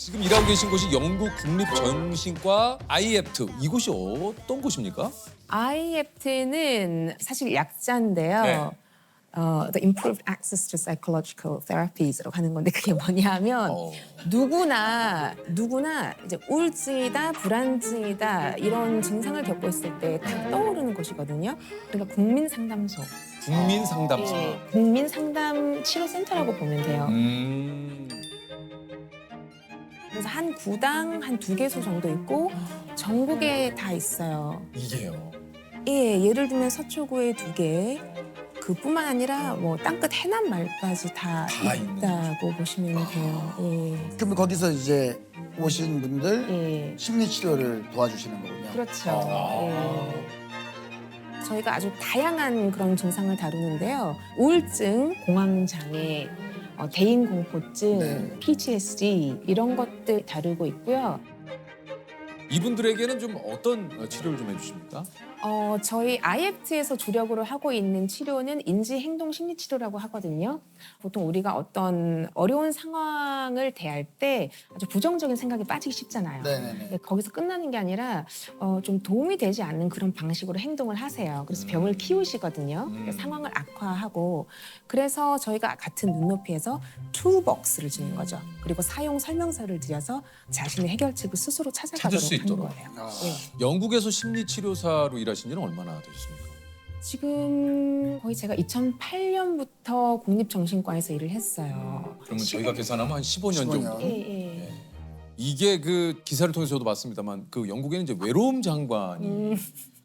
지금 일하고 계신 곳이 영국 국립정신과 IEPT. 이곳이 어떤 곳입니까? IEPT는 사실 약자인데요. 네. The Improved Access to Psychological Therapies라고 하는 건데 그게 뭐냐면 어. 누구나 이제 우울증이다, 불안증이다 이런 증상을 겪고 있을 때 딱 떠오르는 곳이거든요. 그러니까 국민상담소, 국민상담소. 국민상담 치료센터라고 보면 돼요. 그래서 한 구당 한 2개소 정도 있고 전국에 다 있어요. 이게요. 예, 예를 들면 서초구에 2개, 그뿐만 아니라 뭐 땅끝 해남 말까지 다 있는 있다고 보시면 돼요. 예. 그럼 거기서 이제 오신 분들 예. 심리 치료를 도와주시는 거군요. 그렇죠. 예. 저희가 아주 다양한 그런 증상을 다루는데요. 우울증, 공황장애, 대인공포증, 네. PTSD 이런 것들 다루고 있고요. 이분들에게는 좀 어떤 치료를 좀 해주십니까? 저희 IEPT에서 주력으로 하고 있는 치료는 인지행동심리치료라고 하거든요. 보통 우리가 어떤 어려운 상황을 대할 때 아주 부정적인 생각에 빠지기 쉽잖아요. 네네네. 근데 거기서 끝나는 게 아니라 좀 도움이 되지 않는 그런 방식으로 행동을 하세요. 그래서 병을 키우시거든요. 그러니까 상황을 악화하고 그래서 저희가 같은 눈높이에서 툴벅스를 주는 거죠. 그리고 사용 설명서를 드려서 자신의 해결책을 스스로 찾을 찾아가도록 수 하는 있도록. 거예요. 아. 예. 영국에서 심리치료사로 일하신 지는 얼마나 되셨습니까? 지금 거의 제가 2008년부터 국립정신과에서 일을 했어요. 그러면 저희가 계산하면 한 15년 정도. 15년. 예, 예. 이게 그 기사를 통해서 저도 봤습니다만 그 영국에는 이제 외로움 장관이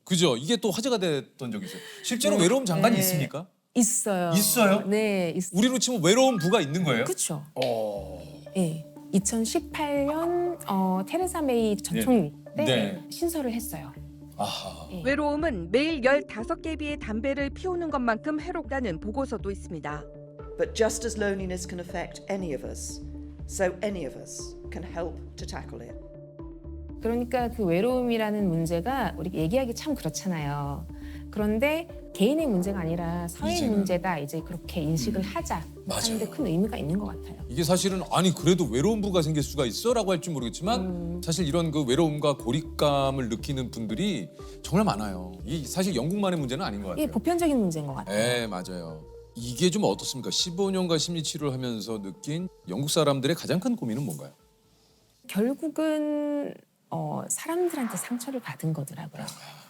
그죠? 이게 또 화제가 됐던 적이 있어요. 실제로 네. 외로움 장관이 네. 있습니까? 있어요. 있어요? 네, 우리로 치면 외로움 부가 있는 거예요? 그렇죠. 어. 예. 2018년 테레사 메이 전 총리 때 네. 신설을 했어요. 아하. 예. 외로움은 매일 15개비의 담배를 피우는 것만큼 해롭다는 보고서도 있습니다. But just as loneliness can affect any of us, so any of us can help to tackle it. 그러니까 그 외로움이라는 문제가 우리 얘기하기 참 그렇잖아요. 그런데 개인의 문제가 아니라 사회의 이제는. 문제다. 이제 그렇게 인식을 하자 하는데 맞아요. 큰 의미가 있는 것 같아요. 이게 사실은 아니 그래도 외로움 부가 생길 수가 있어라고 할지 모르겠지만 사실 이런 그 외로움과 고립감을 느끼는 분들이 정말 많아요. 이 사실 영국만의 문제는 아닌 것 같아요. 이게 보편적인 문제인 것 같아요. 네, 맞아요. 이게 좀 어떻습니까? 15년간 심리 치료를 하면서 느낀 영국 사람들의 가장 큰 고민은 뭔가요? 결국은 사람들한테 상처를 받은 거더라고요.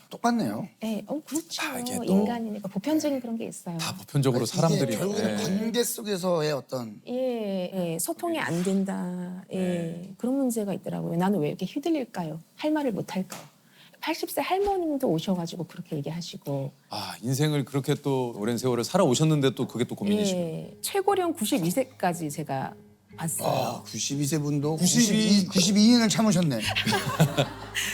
똑같네요. 네, 그렇죠. 아, 이게 또 인간이니까 보편적인 그런 게 있어요. 다 보편적으로 사람들이 이게 결국은 네. 관계 속에서의 어떤 예, 소통이 안 된다. 예, 그런 문제가 있더라고요. 나는 왜 이렇게 휘둘릴까요? 할 말을 못 할까요? 80세 할머님도 오셔가지고 그렇게 얘기하시고. 아 인생을 그렇게 또 오랜 세월을 살아오셨는데 또 그게 또 고민이시고. 예, 최고령 92세까지 제가 봤어요. 92세 분도 92 92년을 참으셨네.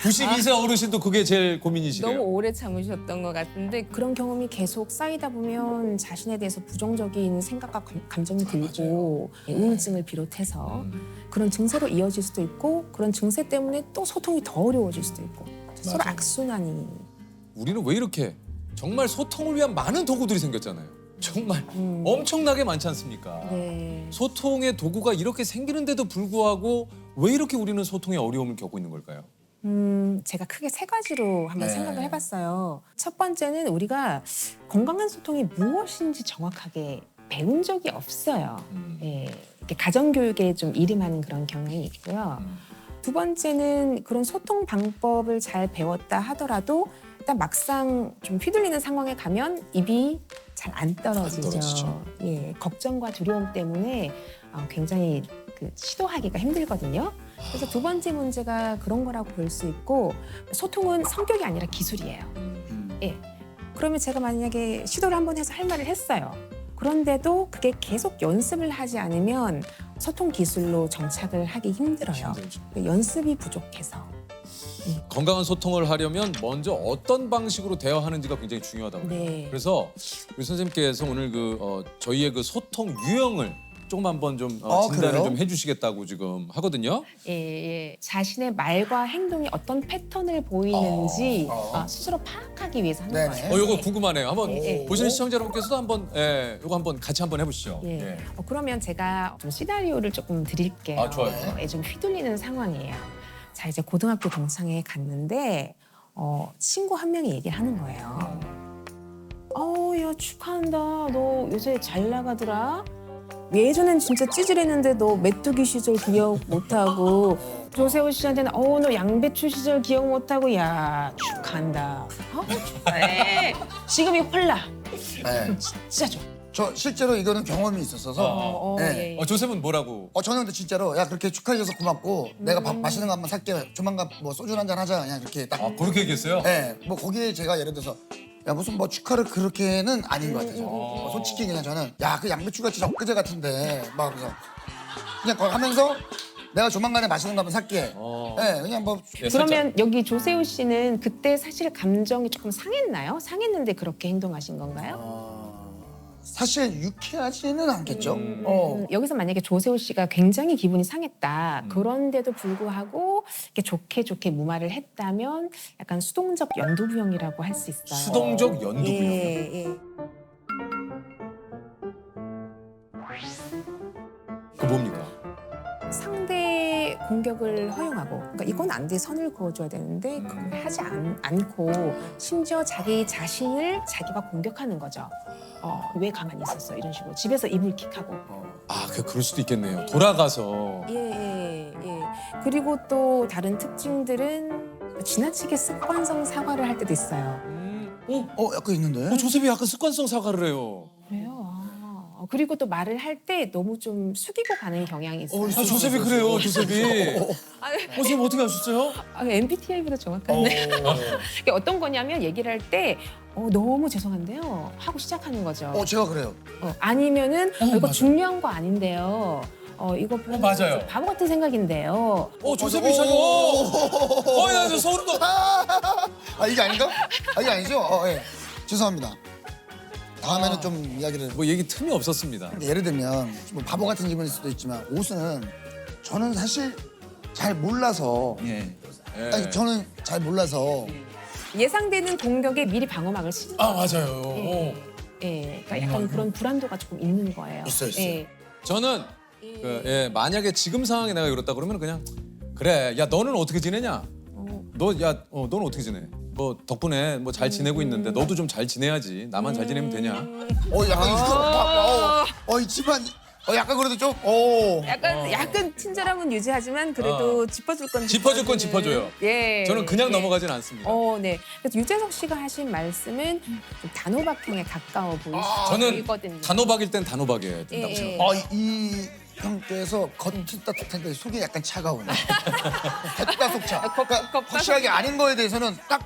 92세 어르신도 그게 제일 고민이시래요. 너무 오래 참으셨던 것 같은데 그런 경험이 계속 쌓이다 보면 자신에 대해서 부정적인 생각과 감정이 들고 우울증을 비롯해서 그런 증세로 이어질 수도 있고 그런 증세 때문에 또 소통이 더 어려워질 수도 있고 서로 맞아요. 악순환이. 우리는 왜 이렇게 정말 소통을 위한 많은 도구들이 생겼잖아요. 정말 엄청나게 많지 않습니까? 네. 소통의 도구가 이렇게 생기는데도 불구하고 왜 이렇게 우리는 소통에 어려움을 겪고 있는 걸까요? 제가 크게 3가지로 한번 네. 생각을 해봤어요. 첫 번째는 우리가 건강한 소통이 무엇인지 정확하게 배운 적이 없어요. 예, 이렇게 가정교육에 좀 일임하는 그런 경향이 있고요. 두 번째는 그런 소통 방법을 잘 배웠다 하더라도 일단 막상 좀 휘둘리는 상황에 가면 입이 잘 안 떨어지죠. 떨어지죠. 예, 걱정과 두려움 때문에 굉장히 시도하기가 힘들거든요. 그래서 두 번째 문제가 그런 거라고 볼 수 있고 소통은 성격이 아니라 기술이에요. 예. 그러면 제가 만약에 시도를 한번 해서 할 말을 했어요. 그런데도 그게 계속 연습을 하지 않으면 소통 기술로 정착을 하기 힘들어요. 힘들죠. 연습이 부족해서. 건강한 소통을 하려면 먼저 어떤 방식으로 대화하는지가 굉장히 중요하다고 해요. 네. 그래서 우리 선생님께서 오늘 저희의 그 소통 유형을 조금 한번 좀 진단을 그래요? 좀 해주시겠다고 지금 하거든요. 예. 자신의 말과 행동이 어떤 패턴을 보이는지 스스로 파악하기 위해서 하는 네네. 거예요. 요거 궁금하네요. 한번 예. 보시는 시청자 여러분께서도 한번 요거 한번 같이 한번 해보시죠. 예. 그러면 제가 좀 시나리오를 조금 드릴게요. 아, 좋아요. 좀 휘둘리는 상황이에요. 자, 이제 고등학교 동창회에 갔는데 친구 한 명이 얘기를 하는 거예요. 야, 축하한다. 너 요새 잘 나가더라. 예전엔 진짜 찌질했는데 너 메뚜기 시절 기억 못하고 조세호 씨한테는 너 양배추 시절 기억 못하고 야 축하한다. 축하해. 지금이 홀라. 네. 진짜 좋아. 저 실제로 이거는 경험이 있었어서 네. 예. 조셉은 뭐라고? 저는 근데 진짜로 야 그렇게 축하해줘서 고맙고 내가 밥 맛있는 거 한번 살게 조만간 뭐 소주 한잔 하자 그냥 이렇게 딱 그렇게 얘기했어요? 네, 뭐 거기에 제가 예를 들어서 야 무슨 뭐 축하를 그렇게는 아닌 것 같아요. 솔직히 그냥 저는 야 그 양배추가 진짜 엊그제 같은데 막 그래서 그냥 그걸 하면서 내가 조만간에 맛있는 거 한번 살게. 네, 그냥 뭐 예, 살짝. 그러면 여기 조세호 씨는 그때 사실 감정이 조금 상했나요? 상했는데 그렇게 행동하신 건가요? 사실 유쾌하지는 않겠죠. 여기서 만약에 조세호 씨가 굉장히 기분이 상했다. 그런데도 불구하고 이렇게 좋게 무마를 했다면 약간 수동적 연두부형이라고 할 수 있어요. 수동적 연두부요. 예. 그 뭡니까? 상대 공격을 허용하고, 그러니까 이건 안 돼, 선을 그어줘야 되는데 그걸 하지 않고 심지어 자기 자신을 자기가 공격하는 거죠. 왜 가만히 있었어? 이런 식으로 집에서 이불킥하고. 그럴 수도 있겠네요. 돌아가서. 예. 그리고 또 다른 특징들은 지나치게 습관성 사과를 할 때도 있어요. 약간 있는데. 조셉이 약간 습관성 사과를 해요. 그래요. 그리고 또 말을 할 때 너무 좀 숙이고 가는 경향이 있어요. 조셉이 그래요, 조셉이. 선생님 어떻게 하셨어요? MBTI보다 정확하네. 이게 어떤 거냐면 얘기를 할 때 너무 죄송한데요 하고 시작하는 거죠. 제가 그래요. 아니면은 이거 맞아요. 중요한 거 아닌데요. 이거 별로 맞아요. 바보 같은 생각인데요. 조셉이 저거. 나 저 소름 돋. 이게 아닌가? 이게 아니죠? 예. 죄송합니다. 다음에는 좀 이야기를 뭐 얘기 틈이 없었습니다. 예를 들면 뭐 바보 같은 기분일 수도 있지만 옷은 저는 사실 잘 몰라서 아니, 저는 잘 몰라서 예상되는 공격에 미리 방어막을 치는 거예요. 맞아요. 그러니까 약간 그런 불안도가 조금 있는 거예요. 있어요. 저는 만약에 지금 상황에 내가 이렇다 그러면 그냥 그래, 야 너는 어떻게 지내냐? 너는 어떻게 지내? 뭐 덕분에 뭐 잘 지내고 있는데 너도 좀 잘 지내야지. 나만 잘 지내면 되냐? 약간 이 집안 약간 그래도 좀 약간 친절함은 유지하지만 그래도 짚어줄 건 짚어줄 건 짚어줘요. 예. 저는 그냥 넘어가진 않습니다. 네. 그래서 유재석 씨가 하신 말씀은 좀 단호박형에 가까워 저는 보이거든요. 단호박일 땐 단호박이어야 된다고 생각해요. 이 형께서 겉은 따뜻한데 속이 약간 차가운 겉과 속차 그러니까 확실하게 아닌 거에 대해서는 딱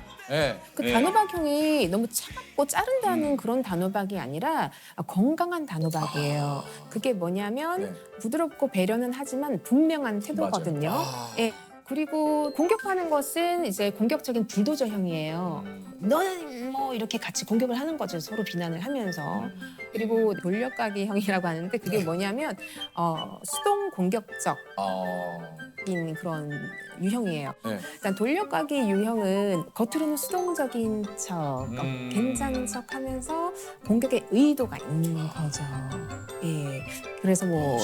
그 단호박형이 너무 차갑고 자른다는 그런 단호박이 아니라 건강한 단호박이에요. 그게 뭐냐면 부드럽고 배려는 하지만 분명한 태도거든요. 예. 그리고 공격하는 것은 이제 공격적인 불도저형이에요. 너는 뭐 이렇게 같이 공격을 하는 거죠. 서로 비난을 하면서. 그리고 돌려가기형이라고 하는데 그게 뭐냐면 수동 공격적. 인 그런 유형이에요. 일단 돌려가기 유형은 겉으로는 수동적인 척, 괜찮은 척하면서 공격의 의도가 있는 거죠. 예. 그래서 뭐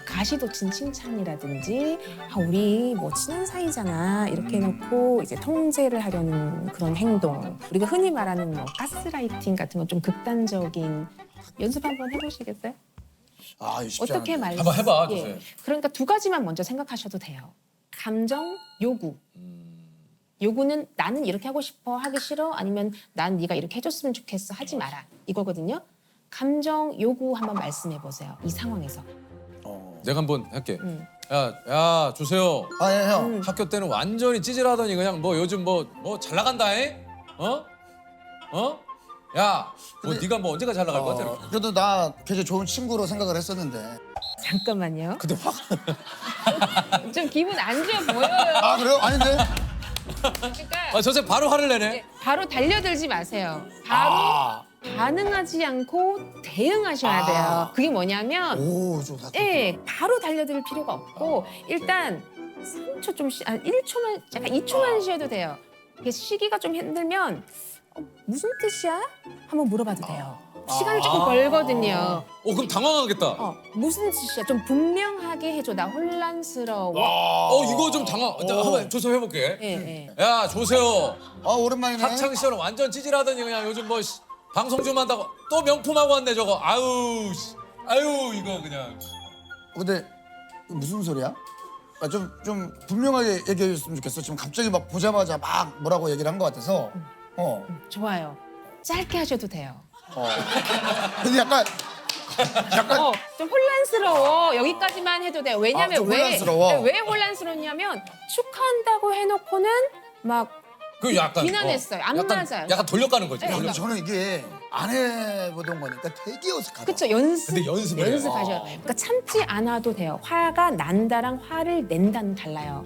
가시돋친 칭찬이라든지 우리 뭐 친한 사이잖아 이렇게 해놓고 이제 통제를 하려는 그런 행동. 우리가 흔히 말하는 뭐 가스라이팅 같은 건 좀 극단적인 연습 한번 해보시겠어요? 이거 쉽지 어떻게 않은데. 말씀? 한번 해봐, 예. 조셉. 그러니까 두 가지만 먼저 생각하셔도 돼요. 감정, 요구. 요구는 나는 이렇게 하고 싶어, 하기 싫어, 아니면 난 네가 이렇게 해줬으면 좋겠어, 하지 마라. 이거거든요. 감정, 요구 한번 말씀해 보세요. 이 상황에서. 내가 한번 할게. 야 조세호. 예, 형. 학교 때는 완전히 찌질하더니 그냥 뭐 요즘 뭐 잘 나간다잉? 야, 뭐 네가 뭐 언제가 잘 나갈 것 같아? 이렇게. 그래도 나 굉장히 좋은 친구로 생각을 했었는데 잠깐만요. 근데 확. 좀 기분 안 좋아 보여요. 그래요? 아닌데? 그러니까 조셉 바로 화를 내네. 바로 달려들지 마세요. 바로 반응하지 않고 대응하셔야 돼요. 그게 뭐냐면 오, 좋다. 예, 바로 달려들 필요가 없고 일단 3초 좀 1초만 약간 2초만 쉬어도 돼요. 이게 쉬기가 좀 힘들면 무슨 뜻이야? 한번 물어봐도 돼요. 시간을 조금 벌거든요. 그럼 당황하겠다. 무슨 뜻이야? 좀 분명하게 해줘. 나 혼란스러워. 이거 좀 한번 조사해볼게. 예, 예. 야, 조세호. 오랜만이네. 학창 시절은 완전 찌질하더니 그냥 요즘 뭐 방송 좀 한다고 또 명품하고 왔네 저거. 아유, 이거 그냥. 근데 이거 무슨 소리야? 좀 분명하게 얘기해 줬으면 좋겠어. 지금 갑자기 막 보자마자 막 뭐라고 얘기를 한 것 같아서. 좋아요. 짧게 하셔도 돼요. 근데 약간 좀 혼란스러워. 여기까지만 해도 돼요. 왜냐면 좀 혼란스러워. 왜 혼란스럽냐면 축하한다고 해놓고는 막 그 약간 비난했어요. 안 맞아요. 약간 돌려가는 거지. 네. 근데 저는 이게 안 해보던 거니까 되게 어색하다. 그쵸, 연습. 근데 연습을 해요. 연습하셔요. 그러니까 참지 않아도 돼요. 화가 난다랑 화를 낸다는 달라요.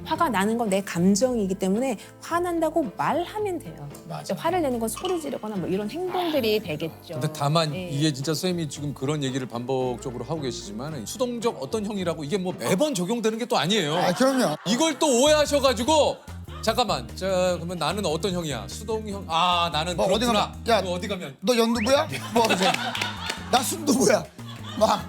화가 나는 건 내 감정이기 때문에 화난다고 말하면 돼요. 맞아. 화를 내는 건 소리 지르거나 뭐 이런 행동들이 되겠죠. 근데 다만 예. 이게 진짜 선생님이 지금 그런 얘기를 반복적으로 하고 계시지만 수동적 어떤 형이라고 이게 뭐 매번 적용되는 게 또 아니에요. 그럼요. 이걸 또 오해하셔가지고 잠깐만, 그러면 나는 어떤 형이야? 수동형. 나는 뭐 어디 그렇구나. 가면, 야, 너 어디 가면? 너 연두부야? 뭐 이제 나 순두부야. 막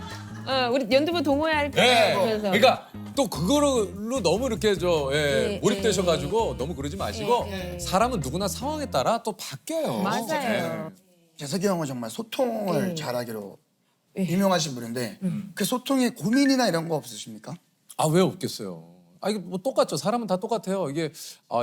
우리 연두부 동호회 할 때. 예. 그래서 그러니까 또 그거로 너무 이렇게 예, 몰입되셔가지고 너무 그러지 마시고 사람은 누구나 상황에 따라 또 바뀌어요. 맞아요. 재석이 형은 정말 소통을 예. 잘하기로 유명하신 분인데 그 소통에 고민이나 이런 거 없으십니까? 왜 없겠어요? 이게 뭐 똑같죠. 사람은 다 똑같아요. 이게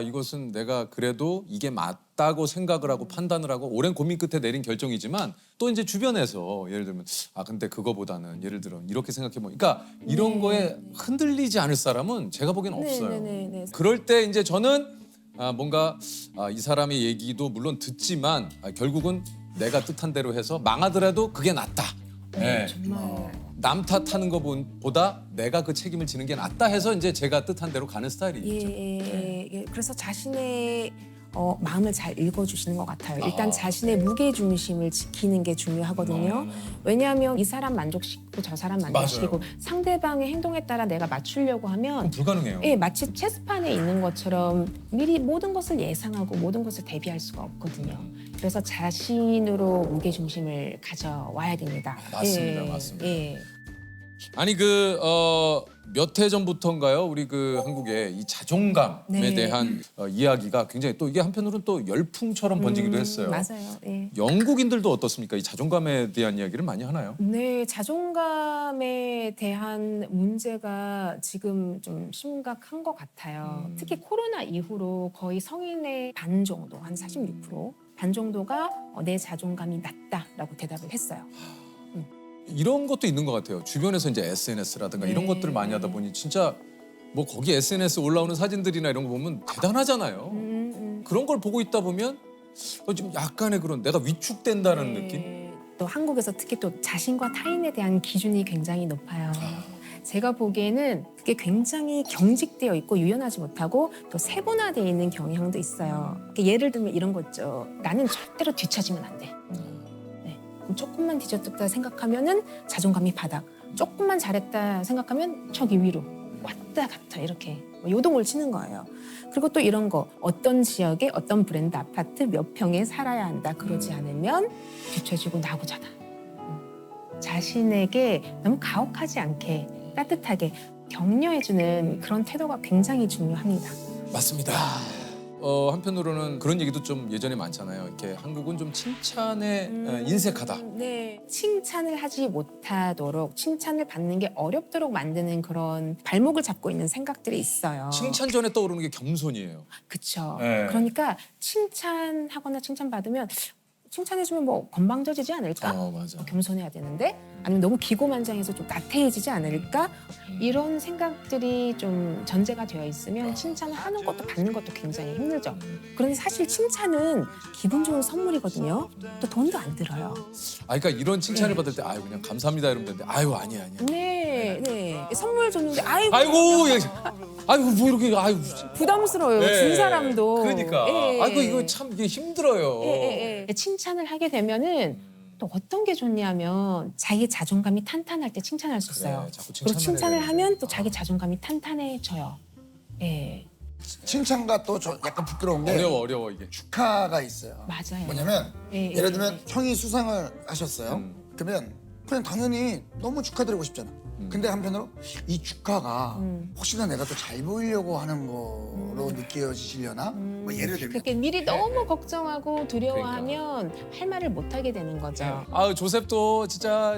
이것은 내가 그래도 이게 맞다고 생각을 하고 판단을 하고 오랜 고민 끝에 내린 결정이지만 또 이제 주변에서 예를 들면 근데 그거보다는 예를 들어 이렇게 생각해 보니까 이런 거에 흔들리지 않을 사람은 제가 보기엔 없어요. 네. 그럴 때 이제 저는 뭔가 이 사람의 얘기도 물론 듣지만 결국은 내가 뜻한 대로 해서 망하더라도 그게 낫다. 예. 남 탓하는 것보다 내가 그 책임을 지는 게 낫다 해서 이제 제가 뜻한 대로 가는 스타일이죠. 예. 그래서 자신의 마음을 잘 읽어주시는 것 같아요. 일단 자신의 무게 중심을 지키는 게 중요하거든요. 왜냐하면 이 사람 만족시키고 저 사람 만족시키고 상대방의 행동에 따라 내가 맞추려고 하면 불가능해요. 예, 마치 체스판에 있는 것처럼 미리 모든 것을 예상하고 모든 것을 대비할 수가 없거든요. 그래서 자신으로 무게 중심을 가져와야 됩니다. 맞습니다, 맞습니다. 예. 아니 몇 해 전부터인가요? 우리 한국에 이 자존감에 네. 대한 이야기가 굉장히 또 이게 한편으로는 또 열풍처럼 번지기도 했어요. 맞아요. 예. 영국인들도 어떻습니까? 이 자존감에 대한 이야기를 많이 하나요? 네, 자존감에 대한 문제가 지금 좀 심각한 것 같아요. 특히 코로나 이후로 거의 성인의 반 정도, 한 46%, 반 정도가 내 자존감이 낮다라고 대답을 했어요. 이런 것도 있는 것 같아요. 주변에서 이제 SNS라든가 이런 네. 것들을 많이 하다 보니 진짜 뭐 거기 SNS 올라오는 사진들이나 이런 거 보면 대단하잖아요. 그런 걸 보고 있다 보면 좀 약간의 그런 내가 위축된다는 느낌? 또 한국에서 특히 또 자신과 타인에 대한 기준이 굉장히 높아요. 제가 보기에는 그게 굉장히 경직되어 있고 유연하지 못하고 또 세분화되어 있는 경향도 있어요. 예를 들면 이런 거 있죠. 나는 절대로 뒤처지면 안 돼. 네. 그럼 조금만 뒤졌다 생각하면은 자존감이 바닥. 조금만 잘했다 생각하면 저기 위로 왔다 갔다 이렇게 요동을 치는 거예요. 그리고 또 이런 거 어떤 지역에 어떤 브랜드 아파트 몇 평에 살아야 한다. 그러지 않으면 뒤처지고 나고자다. 자신에게 너무 가혹하지 않게 따뜻하게 격려해주는 그런 태도가 굉장히 중요합니다. 맞습니다. 한편으로는 그런 얘기도 좀 예전에 많잖아요. 이렇게 한국은 좀 칭찬에 인색하다. 네, 칭찬을 하지 못하도록 칭찬을 받는 게 어렵도록 만드는 그런 발목을 잡고 있는 생각들이 있어요. 칭찬 전에 떠오르는 게 겸손이에요. 그렇죠. 네. 그러니까 칭찬하거나 칭찬받으면 칭찬해주면 뭐 건방져지지 않을까? 맞아. 겸손해야 되는데 아니면 너무 기고만장해서 좀 나태해지지 않을까? 이런 생각들이 좀 전제가 되어 있으면 칭찬을 하는 것도 받는 것도 굉장히 힘들죠. 그런데 사실 칭찬은 기분 좋은 선물이거든요. 또 돈도 안 들어요. 아 그러니까 이런 칭찬을 받을 때 아유 그냥 감사합니다 이러면 되는데 아유 아니야. 네, 네. 선물 줬는데 아이고 아이고 예. 아이고 뭐 이렇게 아이고 부담스러워요. 예. 준 사람도. 그러니까 예, 아이고 예. 이거 참 이게 힘들어요. 예. 칭찬을 하게 되면은 또 어떤 게 좋냐면 자기 자존감이 탄탄할 때 칭찬할 수 있어요. 그래, 자꾸 그리고 칭찬을 칭찬을 하면 또 자기 자존감이 탄탄해져요. 예, 칭찬과 또 저 약간 부끄러운 게 어려워 이게. 축하가 있어요. 맞아요. 뭐냐면 예, 예를 예, 들면 형이 수상을 하셨어요. 그러면 그냥 당연히 너무 축하드리고 싶잖아. 근데 한편으로 이 축하가 혹시나 내가 또 잘 보이려고 하는 거로 느껴지시려나? 뭐 예를 들면 그렇게 미리 너무 걱정하고 두려워하면 할 말을 못 하게 되는 거죠. 아유 조셉도 진짜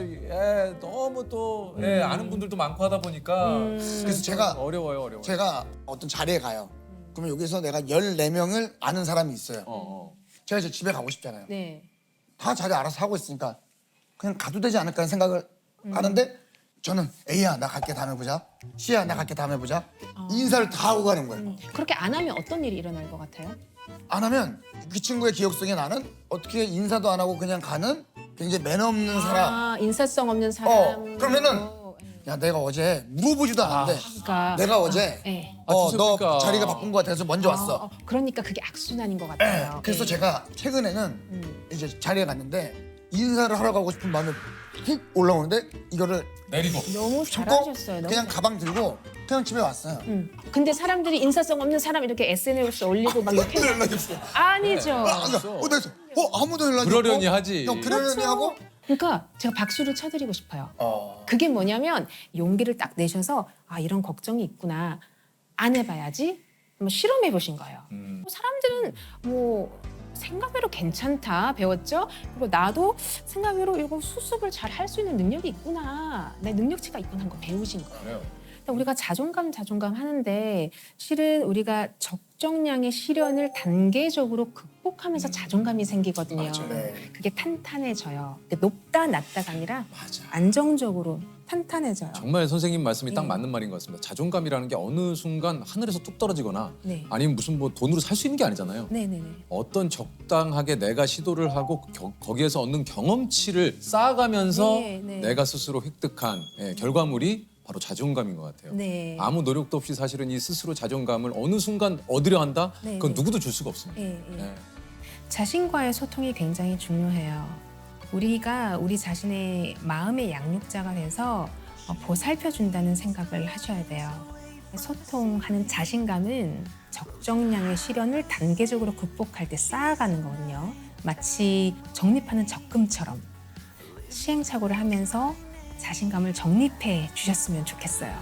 너무 또 아는 분들도 많고 하다 보니까 그래서 제가 어려워요. 제가 어떤 자리에 가요. 그러면 여기서 내가 14명을 아는 사람이 있어요. 제가 이제 집에 가고 싶잖아요. 네. 다 자리 알아서 하고 있으니까 그냥 가도 되지 않을까 하는 생각을 하는데 저는 A야 나 갈게 다음에 보자. C야 나 갈게 다음에 보자. 인사를 다 하고 가는 거예요. 그렇게 안 하면 어떤 일이 일어날 것 같아요? 안 하면 그 친구의 기억 속에 나는 어떻게 인사도 안 하고 그냥 가는 굉장히 매너 없는 사람. 아, 인사성 없는 사람. 그러면은 야 내가 어제 물어보지도 않았는데 그러니까 내가 어제 네. 너 그러니까. 자리가 바쁜 것 같아서 먼저 왔어. 그러니까 그게 악순환인 것 같아요. 그래서 예. 제가 최근에는 이제 자리에 갔는데 인사를 하러 가고 싶은 마음이 훅 올라오는데 이거를 내리고. 너무 참고 잘하셨어요. 너무 그냥 가방 들고 그냥 집에 왔어요. 근데 사람들이 인사성 없는 사람 이렇게 SNS에 올리고 막 이렇게 아무도 연락이 없어. 아니죠. 아무도 연락이 없고 그러려니 하지. 그냥 그러려니 하고 그러니까 제가 박수를 쳐드리고 싶어요. 그게 뭐냐면 용기를 딱 내셔서 아 이런 걱정이 있구나. 안 해봐야지. 한번 실험해 보신 거예요. 사람들은 뭐 생각외로 괜찮다 배웠죠. 그리고 나도 생각외로 이거 수습을 잘 할 수 있는 능력이 있구나. 내 능력치가 있구나 하는 거 배우신 거예요. 그래요. 우리가 자존감 하는데 실은 우리가 적정량의 시련을 단계적으로 극복하면서 자존감이 생기거든요. 네. 그게 탄탄해져요. 높다 낮다가 아니라 맞아. 안정적으로 탄탄해져요. 정말 선생님 말씀이 딱 네. 맞는 말인 것 같습니다. 자존감이라는 게 어느 순간 하늘에서 뚝 떨어지거나 네. 아니면 무슨 뭐 돈으로 살 수 있는 게 아니잖아요. 네네네. 어떤 적당하게 내가 시도를 하고 거기에서 얻는 경험치를 쌓아가면서 네, 네. 내가 스스로 획득한 결과물이 바로 자존감인 것 같아요. 네. 아무 노력도 없이 사실은 이 스스로 자존감을 어느 순간 얻으려 한다? 네, 그건 네. 누구도 줄 수가 없습니다. 예, 예. 네. 자신과의 소통이 굉장히 중요해요. 우리가 우리 자신의 마음의 양육자가 돼서 보살펴준다는 생각을 하셔야 돼요. 소통하는 자신감은 적정량의 시련을 단계적으로 극복할 때 쌓아가는 거거든요. 마치 적립하는 적금처럼 시행착오를 하면서 자신감을 적립해 주셨으면 좋겠어요.